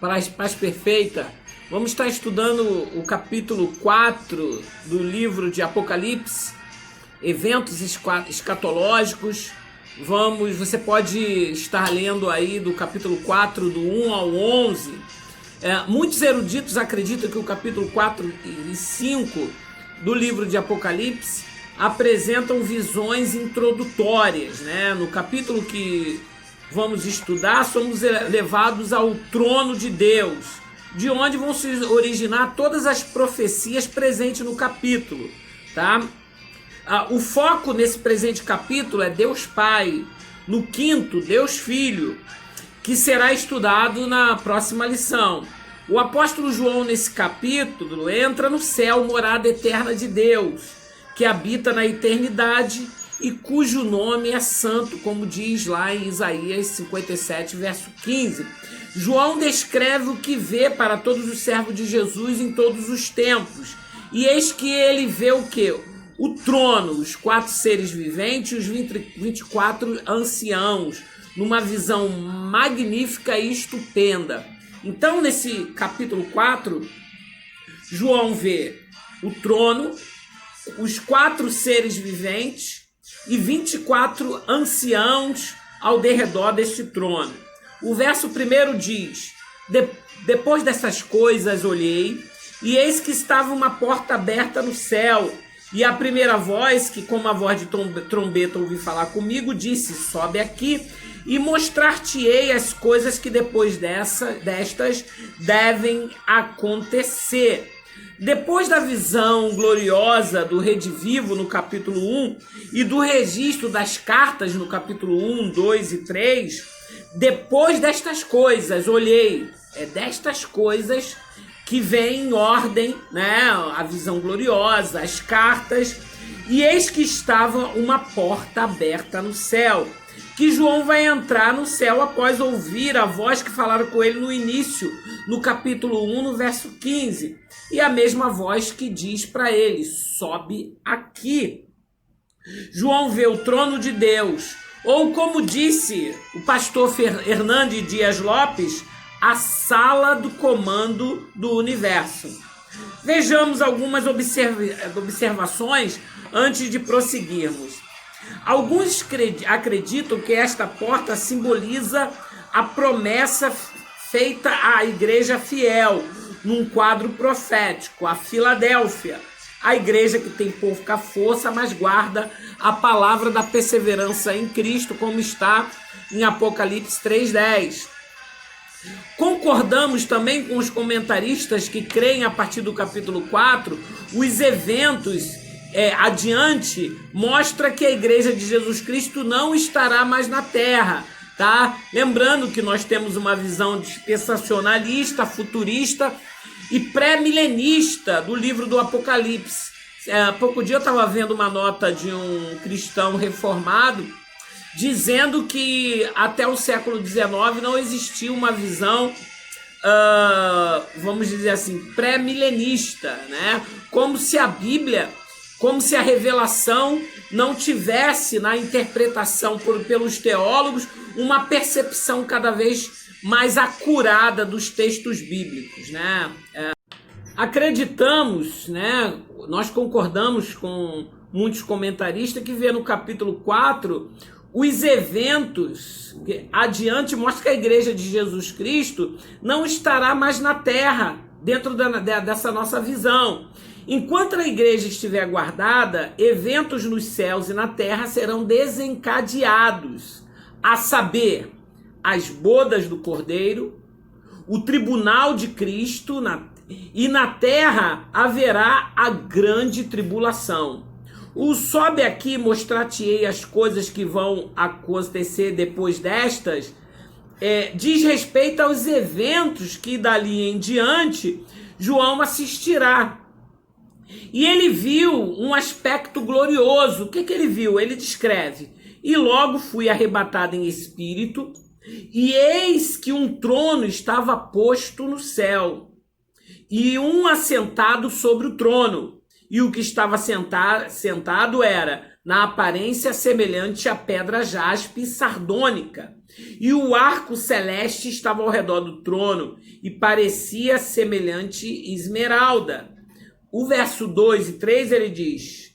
Paz perfeita. Vamos estar estudando o capítulo 4 do livro de Apocalipse, eventos escatológicos. Você pode estar lendo aí do capítulo 4, do 1 ao 11. Muitos eruditos acreditam que o capítulo 4 e 5 do livro de Apocalipse apresentam visões introdutórias, né? No capítulo que vamos estudar, somos levados ao trono de Deus, de onde vão se originar todas as profecias presentes no capítulo, tá? O foco nesse presente capítulo é Deus Pai, no quinto, Deus Filho, que será estudado na próxima lição. O apóstolo João, nesse capítulo, entra no céu, morada eterna de Deus, que habita na eternidade e cujo nome é santo, como diz lá em Isaías 57, verso 15. João descreve o que vê para todos os servos de Jesus em todos os tempos. E eis que ele vê o quê? O trono, os 4 seres viventes e os 24 anciãos, numa visão magnífica e estupenda. Então, nesse capítulo 4, João vê o trono, os 4 seres viventes e 24 anciãos ao derredor deste trono. O verso 1 diz: depois dessas coisas olhei, e eis que estava uma porta aberta no céu, e a primeira voz, que como a voz de trombeta ouvi falar comigo, disse: sobe aqui, e mostrar-te-ei as coisas que depois destas devem acontecer. Depois da visão gloriosa do redivivo no capítulo 1 e do registro das cartas no capítulo 1, 2 e 3, depois destas coisas, olhei, destas coisas que vem em ordem, né? A visão gloriosa, as cartas, e eis que estava uma porta aberta no céu, que João vai entrar no céu após ouvir a voz que falaram com ele no início, no capítulo 1, no verso 15, e a mesma voz que diz para ele: sobe aqui. João vê o trono de Deus, ou como disse o pastor Hernandes Dias Lopes, a sala do comando do universo. Vejamos algumas observações antes de prosseguirmos. Alguns acreditam que esta porta simboliza a promessa feita à igreja fiel, num quadro profético, a Filadélfia, a igreja que tem pouca força, mas guarda a palavra da perseverança em Cristo, como está em Apocalipse 3:10. Concordamos também com os comentaristas que creem a partir do capítulo 4, os eventos adiante mostra que a igreja de Jesus Cristo não estará mais na terra, tá? Lembrando que nós temos uma visão dispensacionalista, futurista e pré-milenista do livro do Apocalipse. Há pouco dia eu estava vendo uma nota de um cristão reformado dizendo que até o século XIX não existia uma visão, vamos dizer assim, pré-milenista, né? Como se a Bíblia, como se a revelação não tivesse na interpretação pelos teólogos uma percepção cada vez mais acurada dos textos bíblicos, né? Acreditamos, né? Nós concordamos com muitos comentaristas que vê no capítulo 4 os eventos que adiante mostra que a igreja de Jesus Cristo não estará mais na terra, dentro dessa nossa visão. Enquanto a igreja estiver guardada, eventos nos céus e na terra serão desencadeados, a saber, as bodas do Cordeiro, o tribunal de Cristo, e na terra haverá a grande tribulação. O sobe aqui, mostrar-te-ei as coisas que vão acontecer depois destas, diz respeito aos eventos que dali em diante João assistirá. E ele viu um aspecto glorioso. O que ele viu? Ele descreve: e logo fui arrebatado em espírito, e eis que um trono estava posto no céu, e um assentado sobre o trono. E o que estava sentado era na aparência semelhante à pedra jaspe e sardônica, e o arco celeste estava ao redor do trono e parecia semelhante esmeralda. O verso 2 e 3 ele diz: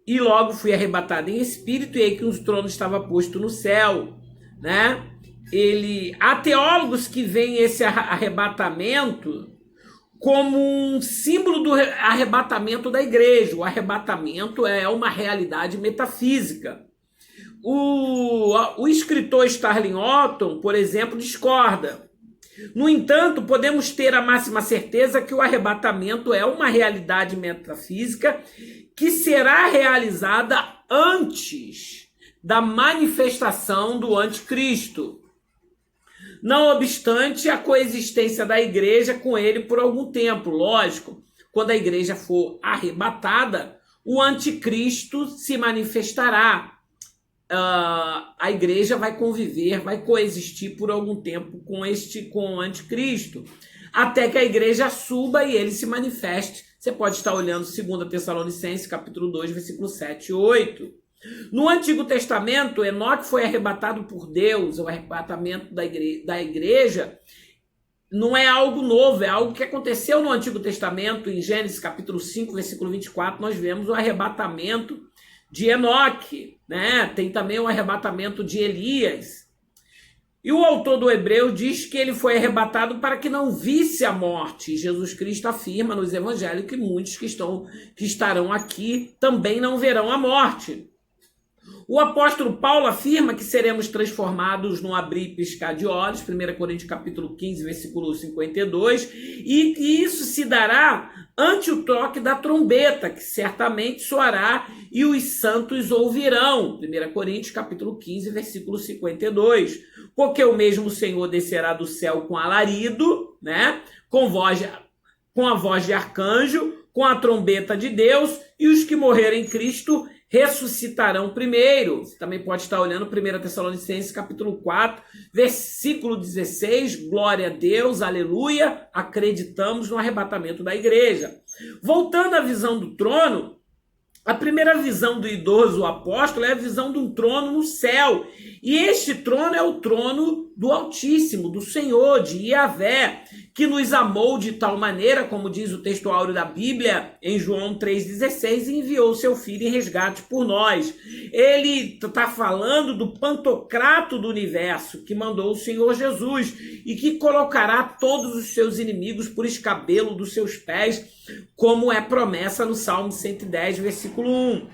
e logo fui arrebatado em espírito, e aí que um trono estava posto no céu, né? Há teólogos que veem esse arrebatamento como um símbolo do arrebatamento da igreja. O arrebatamento é uma realidade metafísica. O escritor Sterling Orton, por exemplo, discorda. No entanto, podemos ter a máxima certeza que o arrebatamento é uma realidade metafísica que será realizada antes da manifestação do anticristo. Não obstante a coexistência da igreja com ele por algum tempo. Lógico, quando a igreja for arrebatada, o anticristo se manifestará. A igreja vai conviver, vai coexistir por algum tempo com o anticristo, até que a igreja suba e ele se manifeste. Você pode estar olhando 2 Tessalonicenses, capítulo 2, versículo 7 e 8. No Antigo Testamento, Enoque foi arrebatado por Deus. O arrebatamento da igreja não é algo novo, é algo que aconteceu no Antigo Testamento. Em Gênesis capítulo 5, versículo 24, nós vemos o arrebatamento de Enoque, né? Tem também o arrebatamento de Elias. E o autor do Hebreu diz que ele foi arrebatado para que não visse a morte. Jesus Cristo afirma nos evangelhos que muitos que estarão aqui também não verão a morte. O apóstolo Paulo afirma que seremos transformados num abrir e piscar de olhos, 1 Coríntios capítulo 15, versículo 52, e que isso se dará ante o toque da trombeta, que certamente soará e os santos ouvirão, 1 Coríntios capítulo 15, versículo 52, porque o mesmo Senhor descerá do céu com alarido, né? com a voz de arcanjo, com a trombeta de Deus, e os que morrerem em Cristo ressuscitarão primeiro. Você também pode estar olhando 1 Tessalonicenses capítulo 4, versículo 16, glória a Deus, aleluia, acreditamos no arrebatamento da igreja. Voltando à visão do trono, a primeira visão do idoso apóstolo é a visão de um trono no céu. E este trono é o trono do Altíssimo, do Senhor, de Yahvé, que nos amou de tal maneira, como diz o texto áureo da Bíblia, em João 3,16, e enviou seu Filho em resgate por nós. Ele está falando do Pantocrato do universo, que mandou o Senhor Jesus, e que colocará todos os seus inimigos por escabelo dos seus pés, como é promessa no Salmo 110, versículo 1.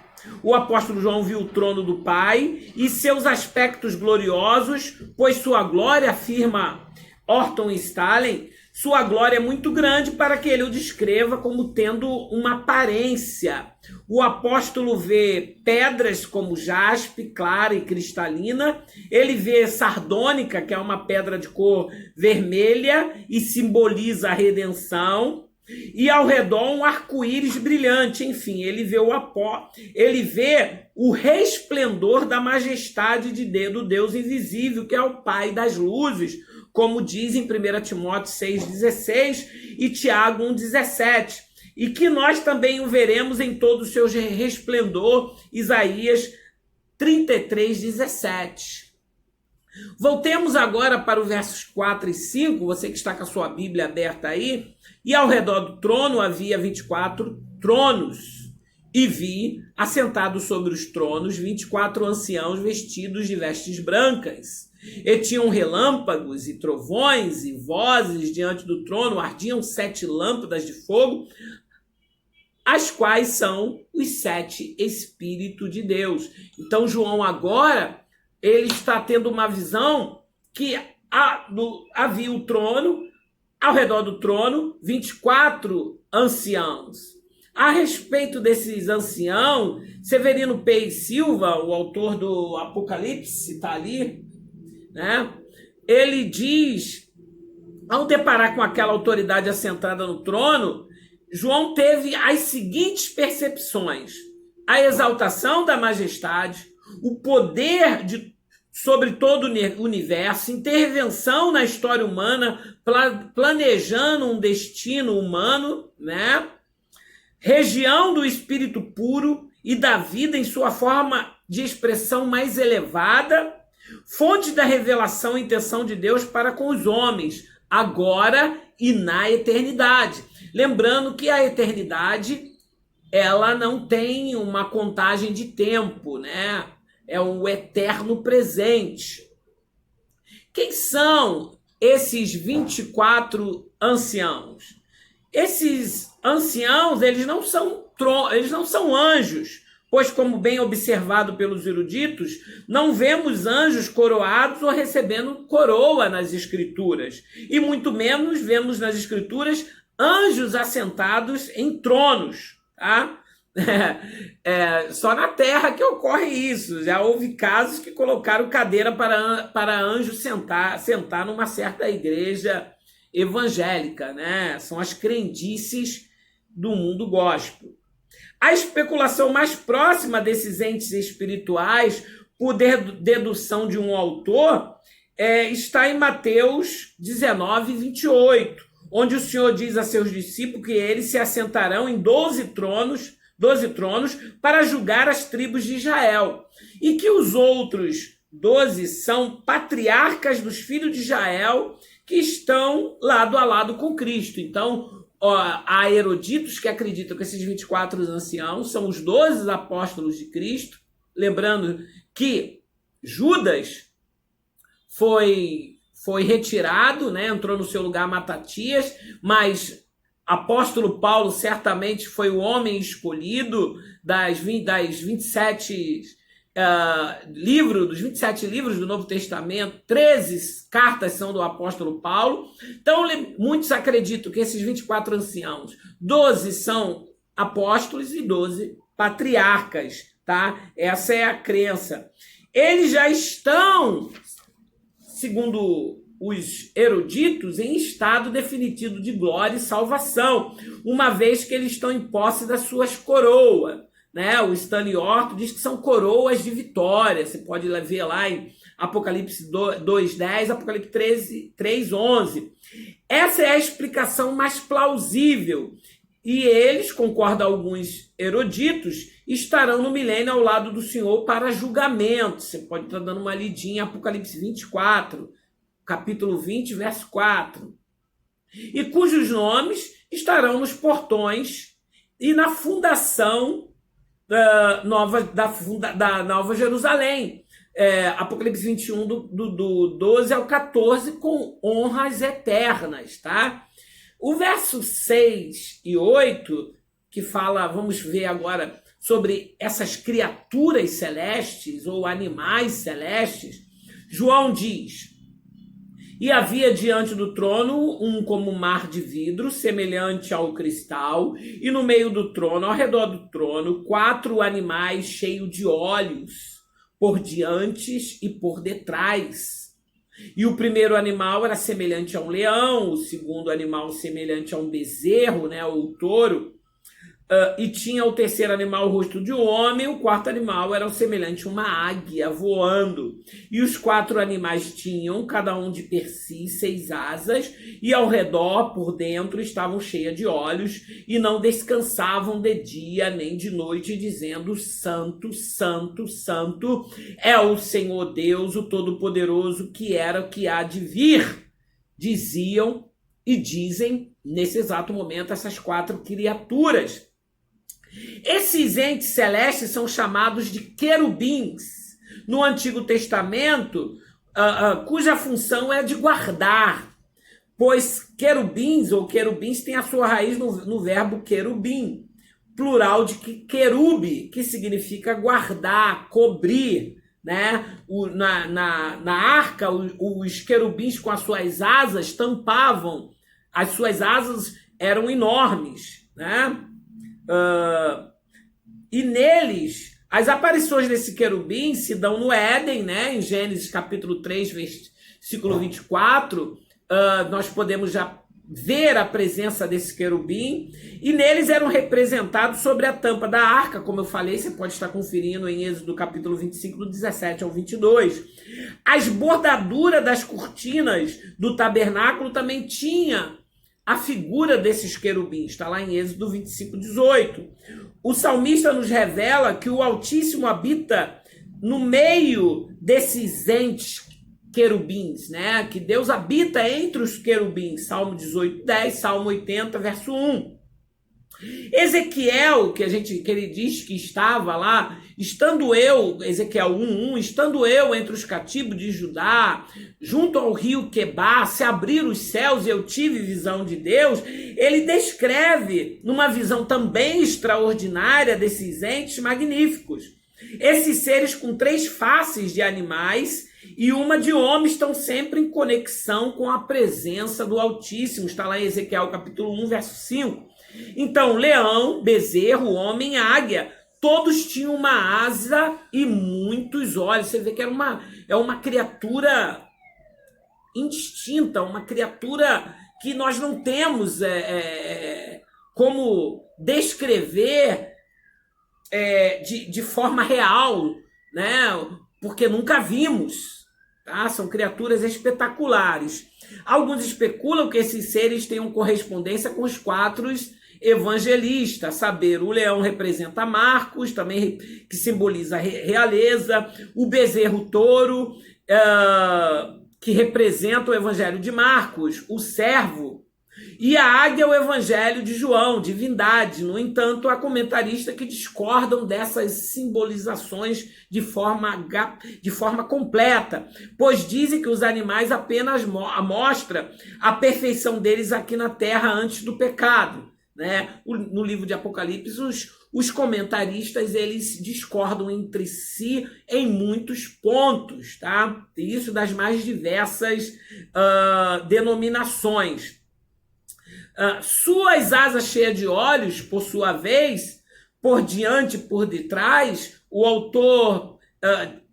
O apóstolo João viu o trono do Pai e seus aspectos gloriosos, pois sua glória, afirma Orton Stalin, sua glória é muito grande para que ele o descreva como tendo uma aparência. O apóstolo vê pedras como jaspe, clara e cristalina. Ele vê sardônica, que é uma pedra de cor vermelha e simboliza a redenção. E ao redor um arco-íris brilhante. Enfim, ele vê o resplendor da majestade do Deus invisível, que é o Pai das luzes, como diz em 1 Timóteo 6,16 e Tiago 1,17, e que nós também o veremos em todo o seu resplendor, Isaías 33,17. Voltemos agora para os versos 4 e 5, você que está com a sua Bíblia aberta aí. E ao redor do trono havia 24 tronos, e vi, assentados sobre os tronos, 24 anciãos vestidos de vestes brancas. E tinham relâmpagos e trovões e vozes diante do trono, ardiam 7 lâmpadas de fogo, as quais são os 7 Espíritos de Deus. Então João agora, ele está tendo uma visão que havia o trono, ao redor do trono, 24 anciãos. A respeito desses anciãos, Severino P. e Silva, o autor do Apocalipse, está ali, né? Ele diz, ao deparar com aquela autoridade assentada no trono, João teve as seguintes percepções: a exaltação da majestade, o poder sobre todo o universo, intervenção na história humana, planejando um destino humano, né? Região do espírito puro e da vida em sua forma de expressão mais elevada, fonte da revelação e intenção de Deus para com os homens, agora e na eternidade. Lembrando que a eternidade, ela não tem uma contagem de tempo, né? É o eterno presente. Quem são esses 24 anciãos? Esses anciãos, eles não são anjos, pois, como bem observado pelos eruditos, não vemos anjos coroados ou recebendo coroa nas Escrituras, e muito menos vemos nas Escrituras anjos assentados em tronos, tá? Só na Terra que ocorre isso. Já houve casos que colocaram cadeira para anjo sentar numa certa igreja evangélica, né? São as crendices do mundo gospel. A especulação mais próxima desses entes espirituais, por dedução de um autor, está em Mateus 19, 28, onde o Senhor diz a seus discípulos que eles se assentarão em 12 tronos para julgar as tribos de Israel, e que os outros 12 são patriarcas dos filhos de Israel que estão lado a lado com Cristo. Então, há eruditos que acreditam que esses 24 anciãos são os 12 apóstolos de Cristo, lembrando que Judas foi retirado, né? Entrou no seu lugar Matatias, mas apóstolo Paulo certamente foi o homem escolhido dos 27 livros do Novo Testamento, 13 cartas são do apóstolo Paulo. Então, muitos acreditam que esses 24 anciãos, 12 são apóstolos e 12 patriarcas, tá? Essa é a crença. Eles já estão, segundo os eruditos, em estado definitivo de glória e salvação, uma vez que eles estão em posse das suas coroas, né? O Stanley Orton diz que são coroas de vitória. Você pode ver lá em Apocalipse 2:10, Apocalipse 3:11. Essa é a explicação mais plausível. E eles, concordam alguns eruditos, estarão no milênio ao lado do Senhor para julgamento. Você pode estar dando uma lidinha em Apocalipse 24, capítulo 20, verso 4. E cujos nomes estarão nos portões e na fundação da Nova Jerusalém. Apocalipse 21, do 12 ao 14, com honras eternas, tá? O verso 6 e 8, que fala, vamos ver agora, sobre essas criaturas celestes ou animais celestes, João diz: e havia diante do trono um como mar de vidro, semelhante ao cristal, e no meio do trono, ao redor do trono, 4 animais cheios de olhos, por diante e por detrás. E o primeiro animal era semelhante a um leão, o segundo animal semelhante a um bezerro, né, o touro, e tinha o terceiro animal o rosto de um homem, o quarto animal era semelhante a uma águia voando. E os 4 animais tinham, cada um de per si, 6 asas, e ao redor, por dentro, estavam cheias de olhos, e não descansavam de dia nem de noite, dizendo: Santo, Santo, Santo é o Senhor Deus, o Todo-Poderoso, que era o que há de vir. Diziam e dizem, nesse exato momento, essas 4 criaturas. Esses entes celestes são chamados de querubins no Antigo Testamento, cuja função é de guardar, pois querubins tem a sua raiz no verbo querubim, plural de querube, que significa guardar, cobrir, né? Na arca, os querubins com as suas asas tampavam, as suas asas eram enormes, né? E neles, as aparições desse querubim se dão no Éden, né? Em Gênesis capítulo 3, versículo 24, nós podemos já ver a presença desse querubim, e neles eram representados sobre a tampa da arca, como eu falei, você pode estar conferindo em Êxodo capítulo 25, do 17 ao 22. As bordaduras das cortinas do tabernáculo também tinha a figura desses querubins, está lá em Êxodo 25:18. O salmista nos revela que o Altíssimo habita no meio desses entes querubins, né? Que Deus habita entre os querubins, Salmo 18:10, Salmo 80, verso 1. Ezequiel, que ele diz que estava lá, estando eu, Ezequiel 1:1, estando eu entre os cativos de Judá, junto ao rio Quebar, se abriram os céus e eu tive visão de Deus, ele descreve numa visão também extraordinária desses entes magníficos. Esses seres com 3 faces de animais e uma de homem estão sempre em conexão com a presença do Altíssimo. Está lá em Ezequiel capítulo 1, verso 5. Então, leão, bezerro, homem, águia, todos tinham uma asa e muitos olhos. Você vê que é uma criatura indistinta, uma criatura que nós não temos como descrever de forma real, né? Porque nunca vimos. Tá? São criaturas espetaculares. Alguns especulam que esses seres tenham correspondência com os 4 evangelistas, saber, o leão representa Marcos, também que simboliza a realeza, o bezerro touro, que representa o evangelho de Marcos, o servo, e a águia o evangelho de João, divindade. No entanto, há comentaristas que discordam dessas simbolizações de forma completa, pois dizem que os animais apenas mostram a perfeição deles aqui na terra antes do pecado. Né? No livro de Apocalipse, os comentaristas eles discordam entre si em muitos pontos, tá? E isso das mais diversas denominações. Suas asas cheias de olhos, por sua vez, por diante e por detrás, o autor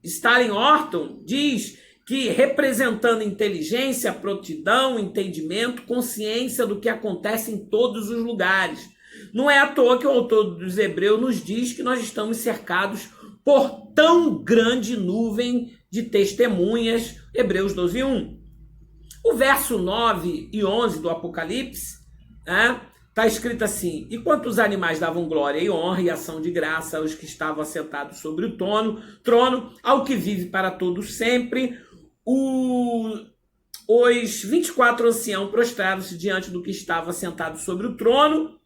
Stanley Orton diz que representando inteligência, prontidão, entendimento, consciência do que acontece em todos os lugares. Não é à toa que o autor dos Hebreus nos diz que nós estamos cercados por tão grande nuvem de testemunhas, Hebreus 12:1. O verso 9 e 11 do Apocalipse, está escrito assim: e quanto os animais davam glória e honra e ação de graça aos que estavam assentados sobre o trono, ao que vive para todo sempre, os 24 anciãos prostraram-se diante do que estava sentado sobre o trono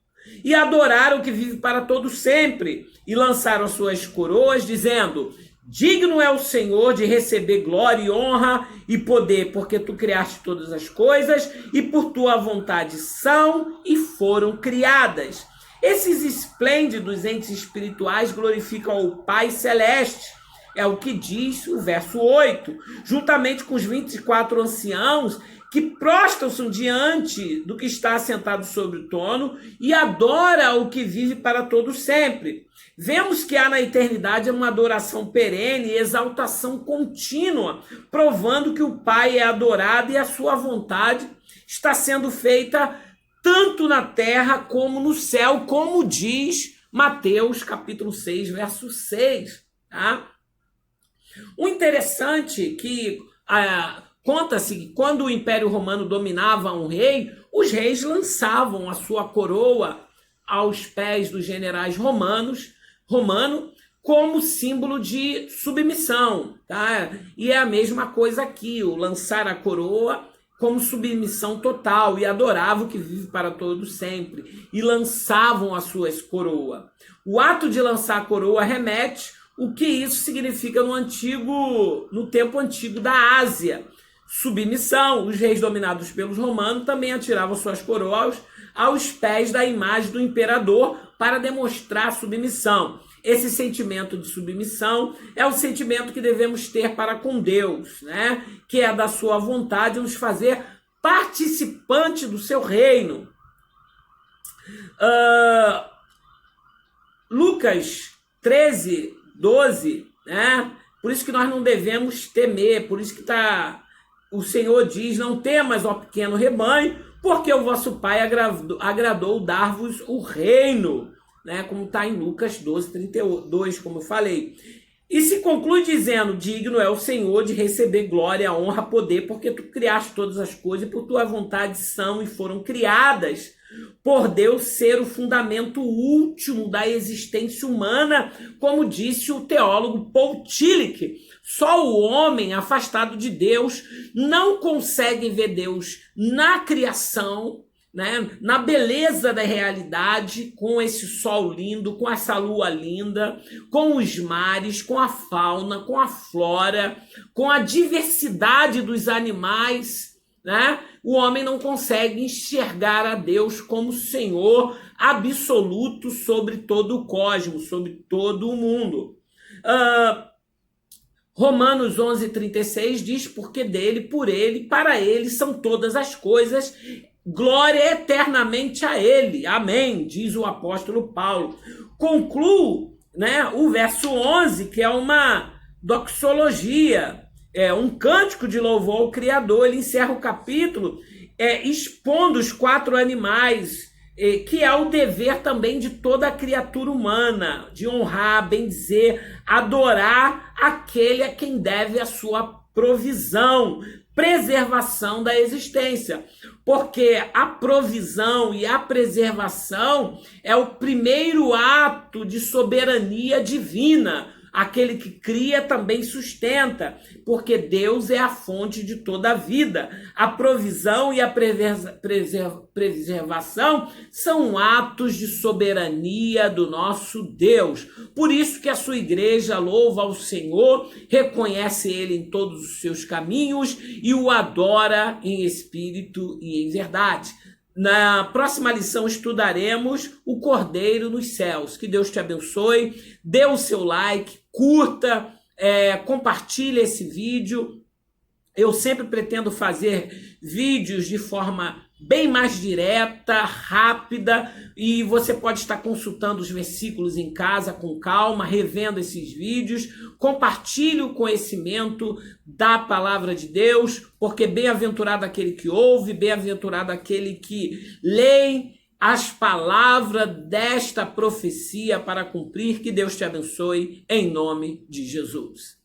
e adoraram o que vive para todo sempre e lançaram suas coroas, dizendo: digno é o Senhor de receber glória e honra e poder, porque tu criaste todas as coisas e por tua vontade são e foram criadas. Esses esplêndidos entes espirituais glorificam o Pai Celeste. É o que diz o verso 8, juntamente com os 24 anciãos que prostram-se diante do que está assentado sobre o trono e adora o que vive para todo sempre. Vemos que há na eternidade uma adoração perene e exaltação contínua, provando que o Pai é adorado e a sua vontade está sendo feita tanto na terra como no céu, como diz Mateus capítulo 6, verso 6, tá? O interessante é que conta-se que quando o Império Romano dominava um rei, os reis lançavam a sua coroa aos pés dos generais romano como símbolo de submissão, tá? E é a mesma coisa aqui, o lançar a coroa como submissão total, e adoravam o que vive para todo sempre, e lançavam as suas coroas. O ato de lançar a coroa remete o que isso significa no tempo antigo da Ásia. Submissão. Os reis dominados pelos romanos também atiravam suas coroas aos pés da imagem do imperador para demonstrar submissão. Esse sentimento de submissão é o sentimento que devemos ter para com Deus, né? Que é da sua vontade nos fazer participante do seu reino. Lucas 13:12, né? Por isso que nós não devemos temer, por isso que o Senhor diz: não temas, ó pequeno rebanho, porque o vosso Pai agradou dar-vos o reino, né? Como está em Lucas 12:32, como eu falei. E se conclui dizendo: digno é o Senhor de receber glória, honra, poder, porque tu criaste todas as coisas e por tua vontade são e foram criadas, por Deus ser o fundamento último da existência humana, como disse o teólogo Paul Tillich. Só o homem afastado de Deus não consegue ver Deus na criação, né, na beleza da realidade, com esse sol lindo, com essa lua linda, com os mares, com a fauna, com a flora, com a diversidade dos animais, né? O homem não consegue enxergar a Deus como Senhor absoluto sobre todo o cosmos, sobre todo o mundo. Romanos 11:36 diz: porque dele, por ele, para ele são todas as coisas, glória eternamente a ele. Amém, diz o apóstolo Paulo. Concluo, né, o verso 11, que é uma doxologia, um cântico de louvor ao Criador. Ele encerra o capítulo expondo os 4 animais, que é o dever também de toda a criatura humana, de honrar, bendizer, adorar aquele a quem deve a sua provisão, preservação da existência, porque a provisão e a preservação é o primeiro ato de soberania divina. Aquele que cria também sustenta, porque Deus é a fonte de toda a vida. A provisão e a preservação são atos de soberania do nosso Deus. Por isso que a sua igreja louva ao Senhor, reconhece Ele em todos os seus caminhos e o adora em espírito e em verdade. Na próxima lição estudaremos o Cordeiro nos céus. Que Deus te abençoe, dê o seu like, curta, compartilhe esse vídeo. Eu sempre pretendo fazer vídeos de forma bem mais direta, rápida, e você pode estar consultando os versículos em casa com calma, revendo esses vídeos. Compartilhe o conhecimento da palavra de Deus, porque bem-aventurado aquele que ouve, bem-aventurado aquele que lê as palavras desta profecia para cumprir. Que Deus te abençoe, em nome de Jesus.